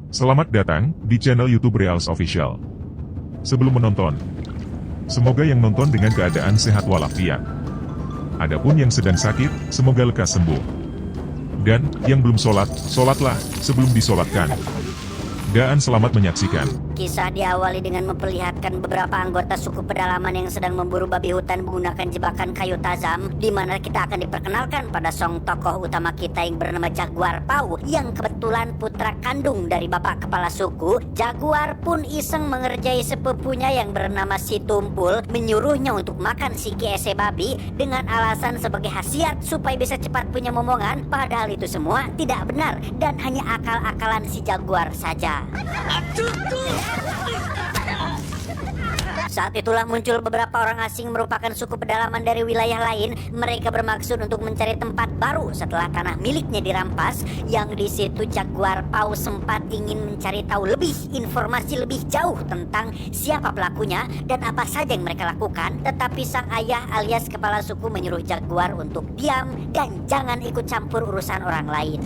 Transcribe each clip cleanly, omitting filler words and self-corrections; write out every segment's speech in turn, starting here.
Selamat datang di channel YouTube Reals Official. Sebelum menonton, semoga yang nonton dengan keadaan sehat walafiat. Adapun yang sedang sakit, semoga lekas sembuh. Dan yang belum sholat, sholatlah sebelum disolatkan. Dan selamat menyaksikan. Kisah diawali dengan memperlihatkan beberapa anggota suku pedalaman yang sedang memburu babi hutan menggunakan jebakan kayu tajam, di mana kita akan diperkenalkan pada sang tokoh utama kita yang bernama Jaguar Pau, yang kebetulan putra kandung dari bapak kepala suku. Jaguar pun iseng mengerjai sepupunya yang bernama Si Tumpul, menyuruhnya untuk makan si KSE babi dengan alasan sebagai khasiat supaya bisa cepat punya momongan. Padahal itu semua tidak benar dan hanya akal-akalan si Jaguar saja. Saat itulah muncul beberapa orang asing merupakan suku pedalaman dari wilayah lain. Mereka bermaksud untuk mencari tempat baru setelah tanah miliknya dirampas. Yang di situ Jaguar Pau sempat ingin mencari tahu lebih informasi lebih jauh tentang siapa pelakunya dan apa saja yang mereka lakukan. Tetapi sang ayah alias kepala suku menyuruh Jaguar untuk diam dan jangan ikut campur urusan orang lain.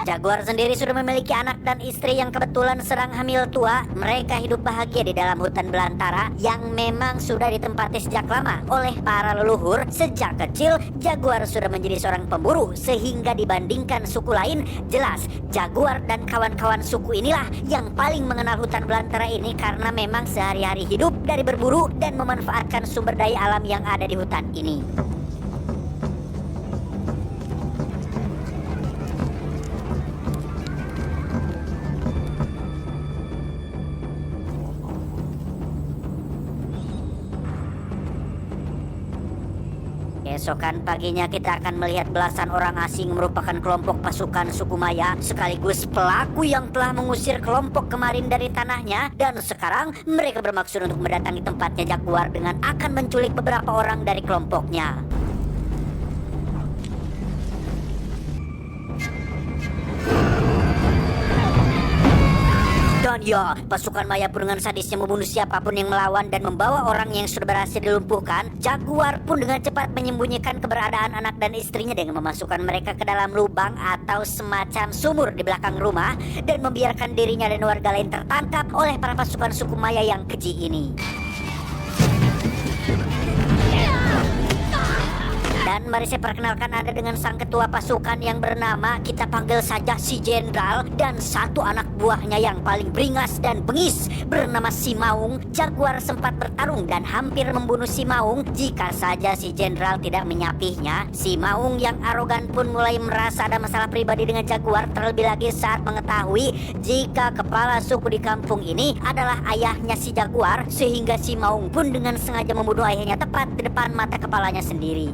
Jaguar sendiri sudah memiliki anak dan istri yang kebetulan sedang hamil tua. Mereka hidup bahagia di dalam hutan belantara yang memang sudah ditempati sejak lama oleh para leluhur. Sejak kecil, Jaguar sudah menjadi seorang pemburu, sehingga dibandingkan suku lain, jelas Jaguar dan kawan-kawan suku inilah yang paling mengenal hutan belantara ini karena memang sehari-hari hidup dari berburu dan memanfaatkan sumber daya alam yang ada di hutan ini. Keesokan paginya kita akan melihat belasan orang asing merupakan kelompok pasukan suku Maya sekaligus pelaku yang telah mengusir kelompok kemarin dari tanahnya, dan sekarang mereka bermaksud untuk mendatangi tempatnya Jaguar dengan akan menculik beberapa orang dari kelompoknya. Dan ya, pasukan Maya pun dengan sadisnya membunuh siapapun yang melawan dan membawa orang yang sudah berhasil dilumpuhkan. Jaguar pun dengan cepat menyembunyikan keberadaan anak dan istrinya dengan memasukkan mereka ke dalam lubang atau semacam sumur di belakang rumah dan membiarkan dirinya dan warga lain tertangkap oleh para pasukan suku Maya yang keji ini. Dan mari saya perkenalkan Anda dengan sang ketua pasukan yang bernama, kita panggil saja si Jenderal, dan satu anak buahnya yang paling beringas dan bengis bernama Si Maung. Jaguar sempat bertarung dan hampir membunuh Si Maung jika saja si Jenderal tidak menyapihnya. Si Maung yang arogan pun mulai merasa ada masalah pribadi dengan Jaguar, terlebih lagi saat mengetahui jika kepala suku di kampung ini adalah ayahnya si Jaguar, sehingga Si Maung pun dengan sengaja membunuh ayahnya tepat di depan mata kepalanya sendiri.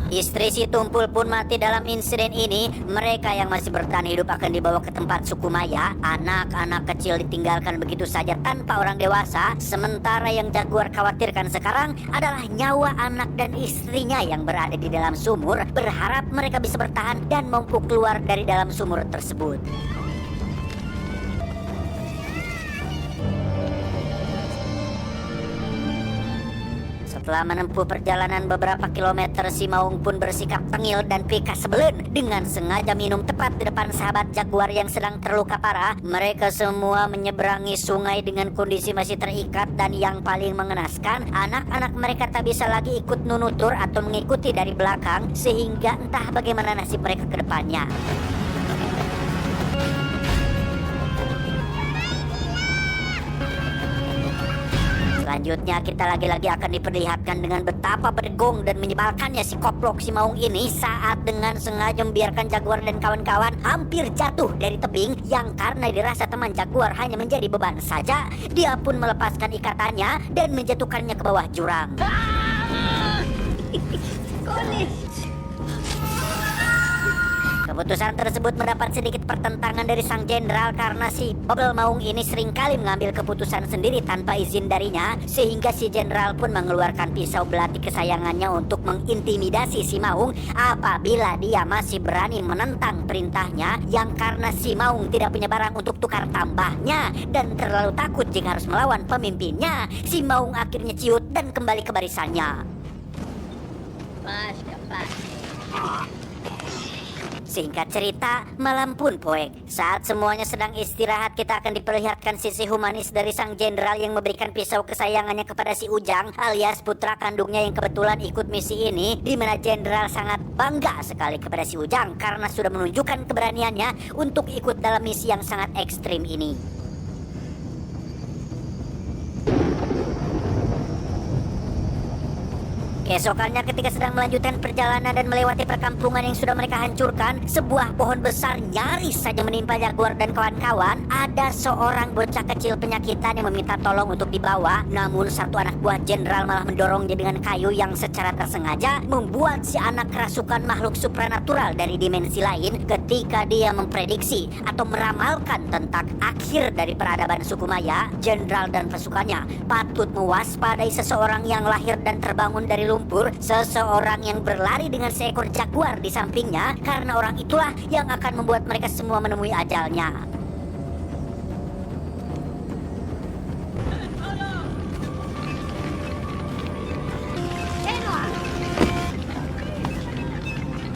Istri Si Tumpul pun mati dalam insiden ini. Mereka yang masih bertahan hidup akan dibawa ke tempat suku Maya. Anak-anak kecil ditinggalkan begitu saja tanpa orang dewasa. Sementara yang Jaguar khawatirkan sekarang adalah nyawa anak dan istrinya yang berada di dalam sumur. Berharap mereka bisa bertahan dan mampu keluar dari dalam sumur tersebut. Setelah menempuh perjalanan beberapa kilometer, Si Maung pun bersikap tengil dan pika sebelen dengan sengaja minum tepat di depan sahabat Jaguar yang sedang terluka parah. Mereka semua menyeberangi sungai dengan kondisi masih terikat, dan yang paling mengenaskan, anak-anak mereka tak bisa lagi ikut nunutur atau mengikuti dari belakang, sehingga entah bagaimana nasib mereka ke depannya. Selanjutnya kita lagi-lagi akan diperlihatkan dengan betapa berdegong dan menyebalkannya si koplok Si Maung ini saat dengan sengaja membiarkan Jaguar dan kawan-kawan hampir jatuh dari tebing, yang karena dirasa teman Jaguar hanya menjadi beban saja, dia pun melepaskan ikatannya dan menjatuhkannya ke bawah jurang. Keputusan tersebut mendapat sedikit pertentangan dari sang jenderal karena si Bobel Maung ini seringkali mengambil keputusan sendiri tanpa izin darinya, sehingga si jenderal pun mengeluarkan pisau belati kesayangannya untuk mengintimidasi si Maung apabila dia masih berani menentang perintahnya, yang karena si Maung tidak punya barang untuk tukar tambahnya dan terlalu takut jika harus melawan pemimpinnya, si Maung akhirnya ciut dan kembali ke barisannya. Singkat cerita, malam pun poek. Saat semuanya sedang istirahat, kita akan diperlihatkan sisi humanis dari sang jenderal yang memberikan pisau kesayangannya kepada si Ujang alias putra kandungnya yang kebetulan ikut misi ini, di mana jenderal sangat bangga sekali kepada si Ujang karena sudah menunjukkan keberaniannya untuk ikut dalam misi yang sangat ekstrim ini. Keesokannya ketika sedang melanjutkan perjalanan dan melewati perkampungan yang sudah mereka hancurkan, sebuah pohon besar nyaris saja menimpa Jaguar dan kawan-kawan. Ada seorang bocah kecil penyakitan yang meminta tolong untuk dibawa, namun satu anak buah jenderal malah mendorongnya dengan kayu yang secara tersengaja membuat si anak kerasukan makhluk supranatural dari dimensi lain ketika dia memprediksi atau meramalkan tentang akhir dari peradaban suku Maya. Jenderal dan pasukannya patut mewaspadai seseorang yang lahir dan terbangun dari lumpur, seseorang yang berlari dengan seekor jaguar di sampingnya, karena orang itulah yang akan membuat mereka semua menemui ajalnya.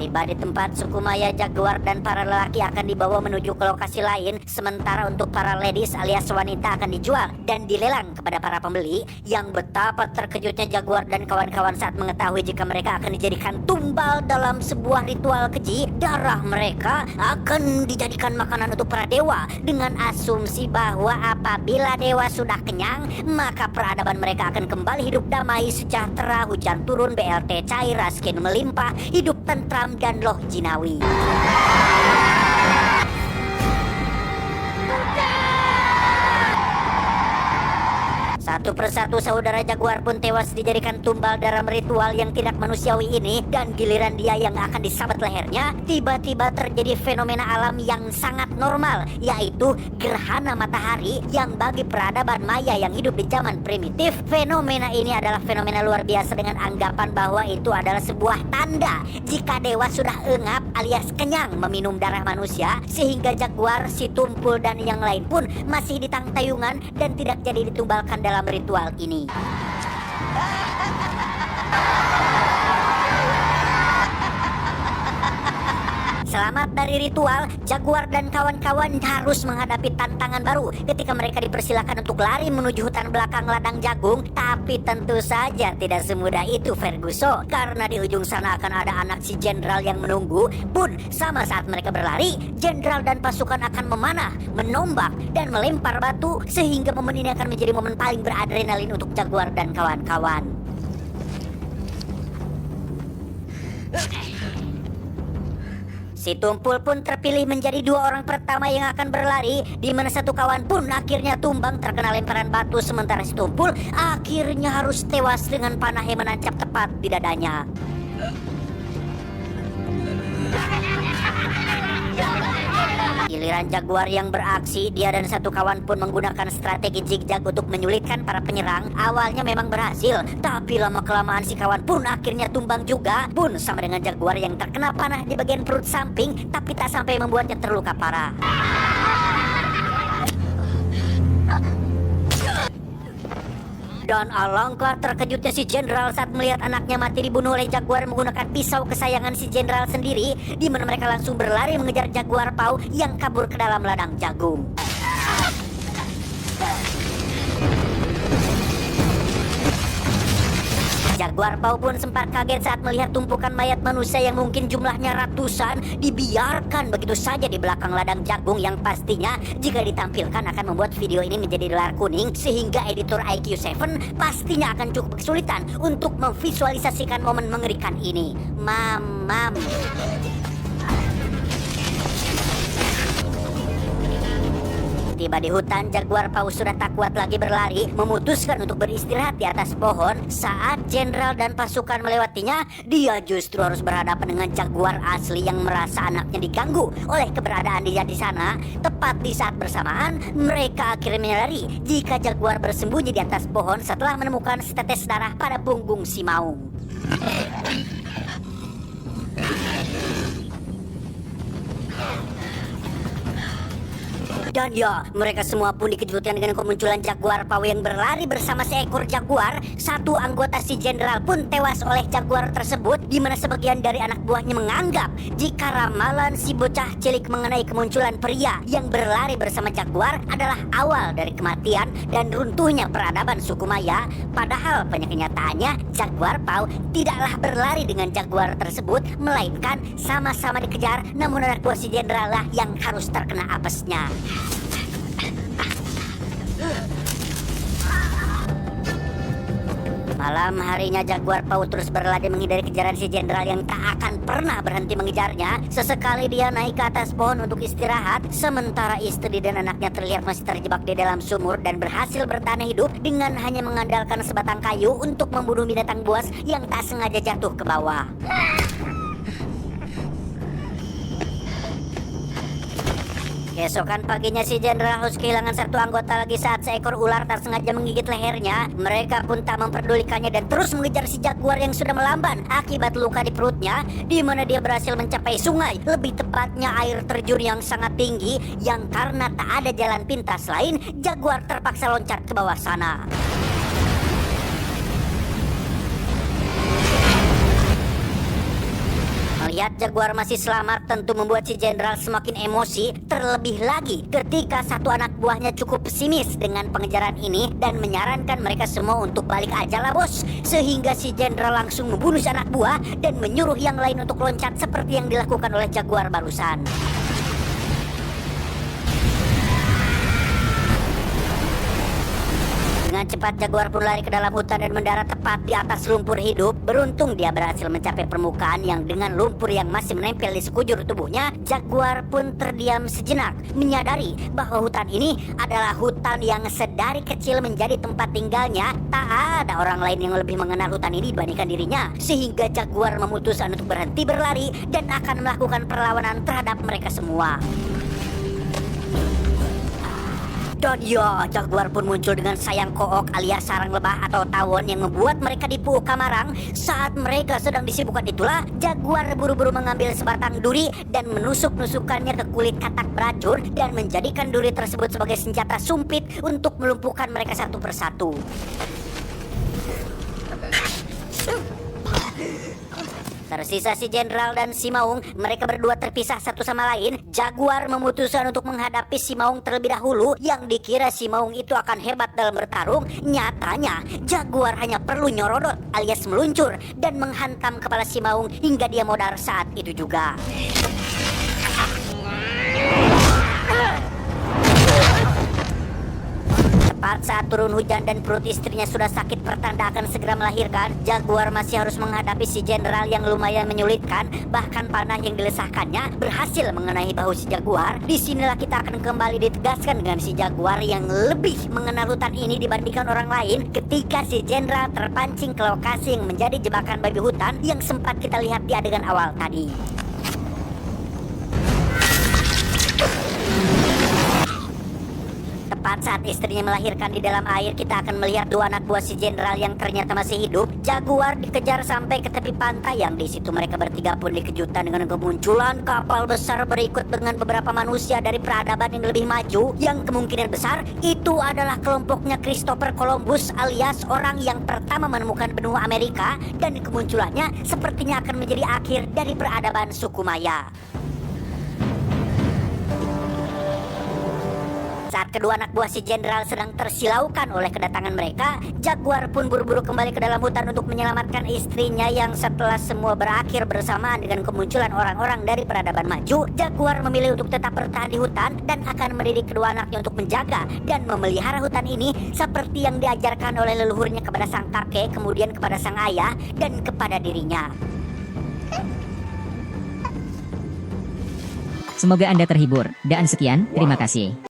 Tiba di tempat suku Maya, Jaguar dan para lelaki akan dibawa menuju ke lokasi lain, sementara untuk para ladies alias wanita akan dijual dan dilelang kepada para pembeli. Yang betapa terkejutnya Jaguar dan kawan-kawan saat mengetahui jika mereka akan dijadikan tumbal dalam sebuah ritual keji. Darah mereka akan dijadikan makanan untuk para dewa, dengan asumsi bahwa apabila dewa sudah kenyang, maka peradaban mereka akan kembali hidup damai sejahtera, hujan turun, BLT cair, raskin melimpah, hidup tentram dan loh jinawi. Satu persatu saudara Jaguar pun tewas dijadikan tumbal dalam ritual yang tidak manusiawi ini, dan giliran dia yang akan disabat lehernya, tiba-tiba terjadi fenomena alam yang sangat normal, yaitu gerhana matahari yang bagi peradaban Maya yang hidup di zaman primitif, fenomena ini adalah fenomena luar biasa dengan anggapan bahwa itu adalah sebuah tanda jika dewa sudah engap alias kenyang meminum darah manusia, sehingga Jaguar, si Tumpul dan yang lain pun masih di tangtayungan dan tidak jadi ditumbalkan dalam ritual ini. Selamat dari ritual, Jaguar dan kawan-kawan harus menghadapi tantangan baru ketika mereka dipersilakan untuk lari menuju hutan belakang ladang jagung. Tapi tentu saja tidak semudah itu, Ferguson, karena di ujung sana akan ada anak si jenderal yang menunggu. Pun sama saat mereka berlari, jenderal dan pasukan akan memanah, menombak, dan melempar batu, sehingga momen ini akan menjadi momen paling beradrenalin untuk Jaguar dan kawan-kawan. Si Tumpul pun terpilih menjadi dua orang pertama yang akan berlari, di mana satu kawan pun akhirnya tumbang terkena lemparan batu, sementara si Tumpul akhirnya harus tewas dengan panah yang menancap tepat di dadanya. Giliran Jaguar yang beraksi, dia dan satu kawan pun menggunakan strategi zigzag untuk menyulitkan para penyerang. Awalnya memang berhasil, tapi lama-kelamaan si kawan pun akhirnya tumbang juga, pun sama dengan Jaguar yang terkena panah di bagian perut samping, tapi tak sampai membuatnya terluka parah. Dan alangkah terkejutnya si jenderal saat melihat anaknya mati dibunuh oleh Jaguar menggunakan pisau kesayangan si jenderal sendiri, di mana mereka langsung berlari mengejar Jaguar Pau yang kabur ke dalam ladang jagung. Jaguar Pau pun sempat kaget saat melihat tumpukan mayat manusia yang mungkin jumlahnya ratusan dibiarkan begitu saja di belakang ladang jagung, yang pastinya jika ditampilkan akan membuat video ini menjadi layar kuning, sehingga editor IQ7 pastinya akan cukup kesulitan untuk memvisualisasikan momen mengerikan ini. Mamam. Tiba di hutan, Jaguar paus sudah tak kuat lagi berlari, memutuskan untuk beristirahat di atas pohon. Saat jenderal dan pasukan melewatinya, dia justru harus berhadapan dengan jaguar asli yang merasa anaknya diganggu oleh keberadaan dia di sana. Tepat di saat bersamaan, mereka akhirnya menyadari jika jaguar bersembunyi di atas pohon setelah menemukan setetes darah pada punggung si Maung. Dan ya, mereka semua pun dikejutkan dengan kemunculan jaguar pau yang berlari bersama seekor jaguar. Satu anggota si jenderal pun tewas oleh jaguar tersebut, di mana sebagian dari anak buahnya menganggap jika ramalan si bocah cilik mengenai kemunculan pria yang berlari bersama jaguar adalah awal dari kematian dan runtuhnya peradaban suku Maya. Padahal pada kenyataannya jaguar pau tidaklah berlari dengan jaguar tersebut, melainkan sama-sama dikejar, namun anak buah si jenderal lah yang harus terkena apesnya. Malam harinya jaguar pau terus berlari menghindari kejaran si jenderal yang tak akan pernah berhenti mengejarnya. Sesekali dia naik ke atas pohon untuk istirahat, sementara istri dan anaknya terlihat masih terjebak di dalam sumur dan berhasil bertahan hidup dengan hanya mengandalkan sebatang kayu untuk membunuh binatang buas yang tak sengaja jatuh ke bawah. Keesokan paginya si jenderal harus kehilangan satu anggota lagi saat seekor ular tak sengaja menggigit lehernya. Mereka pun tak memperdulikannya dan terus mengejar si jaguar yang sudah melamban akibat luka di perutnya, di mana dia berhasil mencapai sungai, lebih tepatnya air terjun yang sangat tinggi, yang karena tak ada jalan pintas lain, jaguar terpaksa loncat ke bawah sana. Melihat jaguar masih selamat tentu membuat si jenderal semakin emosi, terlebih lagi ketika satu anak buahnya cukup pesimis dengan pengejaran ini dan menyarankan mereka semua untuk balik aja lah bos. Sehingga si jenderal langsung membunuh si anak buah dan menyuruh yang lain untuk loncat seperti yang dilakukan oleh jaguar barusan. Dengan cepat jaguar pun lari ke dalam hutan dan mendarat tepat di atas lumpur hidup. Beruntung dia berhasil mencapai permukaan yang dengan lumpur yang masih menempel di sekujur tubuhnya. Jaguar pun terdiam sejenak, menyadari bahwa hutan ini adalah hutan yang sedari kecil menjadi tempat tinggalnya. Tak ada orang lain yang lebih mengenal hutan ini dibandingkan dirinya, sehingga jaguar memutuskan untuk berhenti berlari dan akan melakukan perlawanan terhadap mereka semua. Dan ya, jaguar pun muncul dengan sayang kook alias sarang lebah atau tawon yang membuat mereka dipuuk kamarang. Saat mereka sedang disibukkan itulah, jaguar buru-buru mengambil sebatang duri dan menusuk-nusukannya ke kulit katak beracun dan menjadikan duri tersebut sebagai senjata sumpit untuk melumpuhkan mereka satu persatu. Tersisa si jenderal dan si Maung, mereka berdua terpisah satu sama lain. Jaguar memutuskan untuk menghadapi si Maung terlebih dahulu, yang dikira si Maung itu akan hebat dalam bertarung. Nyatanya, jaguar hanya perlu nyorodot alias meluncur dan menghantam kepala si Maung hingga dia modar saat itu juga. Tepat saat turun hujan dan perut istrinya sudah sakit pertanda akan segera melahirkan, jaguar masih harus menghadapi si jenderal yang lumayan menyulitkan. Bahkan panah yang dilesahkannya berhasil mengenai bahu si jaguar. Disinilah kita akan kembali ditegaskan dengan si jaguar yang lebih mengenal hutan ini dibandingkan orang lain, ketika si jenderal terpancing ke lokasi yang menjadi jebakan babi hutan yang sempat kita lihat di adegan awal tadi. Tepat saat istrinya melahirkan di dalam air, kita akan melihat dua anak buah si jenderal yang ternyata masih hidup. Jaguar dikejar sampai ke tepi pantai, yang di situ mereka bertiga pun dikejutkan dengan kemunculan kapal besar berikut dengan beberapa manusia dari peradaban yang lebih maju, yang kemungkinan besar itu adalah kelompoknya Christopher Columbus alias orang yang pertama menemukan benua Amerika, dan kemunculannya sepertinya akan menjadi akhir dari peradaban suku Maya. Saat kedua anak buah si jenderal sedang tersilaukan oleh kedatangan mereka, jaguar pun buru-buru kembali ke dalam hutan untuk menyelamatkan istrinya yang setelah semua berakhir bersamaan dengan kemunculan orang-orang dari peradaban maju. Jaguar memilih untuk tetap bertahan di hutan dan akan mendidik kedua anaknya untuk menjaga dan memelihara hutan ini seperti yang diajarkan oleh leluhurnya kepada sang kakek, kemudian kepada sang ayah, dan kepada dirinya. Semoga Anda terhibur, dan sekian, terima kasih.